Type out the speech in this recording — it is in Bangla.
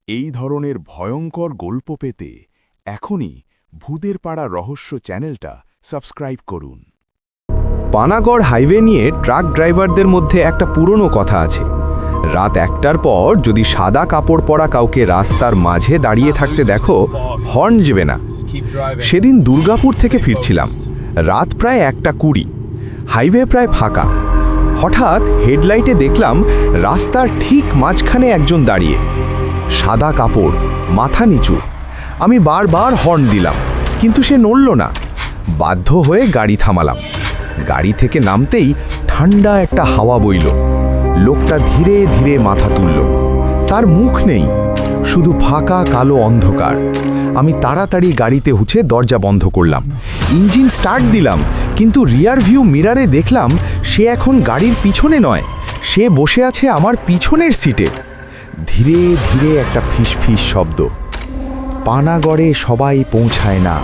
এই ধরনের ভয়ঙ্কর গল্প পেতে এখনই ভূতের পাড়া রহস্য চ্যানেলটা সাবস্ক্রাইব করুন। পানাগড় হাইওয়ে নিয়ে ট্রাক ড্রাইভারদের মধ্যে একটা পুরনো কথা আছে। রাত 1টার পর যদি সাদা কাপড় পরা কাউকে রাস্তার মাঝে দাঁড়িয়ে থাকতে দেখো, হর্ন দেবে না। সেদিন দুর্গাপুর থেকে ফিরছিলাম, রাত প্রায় 1:20, হাইওয়ে প্রায় ফাঁকা। হঠাৎ হেডলাইটে দেখলাম রাস্তার ঠিক মাঝখানে একজন দাঁড়িয়ে, সাদা কাপড়, মাথা নিচু। আমি বারবার হর্ন দিলাম, কিন্তু সে নড়ল না। বাধ্য হয়ে গাড়ি থামালাম। গাড়ি থেকে নামতেই ঠান্ডা একটা হাওয়া বইল। লোকটা ধীরে ধীরে মাথা তুলল। তার মুখ নেই, শুধু ফাঁকা কালো অন্ধকার। আমি তাড়াতাড়ি গাড়িতে উঠে দরজা বন্ধ করলাম। ইঞ্জিন স্টার্ট দিলাম, কিন্তু রিয়ার ভিউ মিরারে দেখলাম সে এখন গাড়ির পিছনে নয়, সে বসে আছে আমার পিছনের সিটে। ধীরে ধীরে একটা ফিসফিস শব্দ। পানাগড়ে সবাই পৌঁছায় না।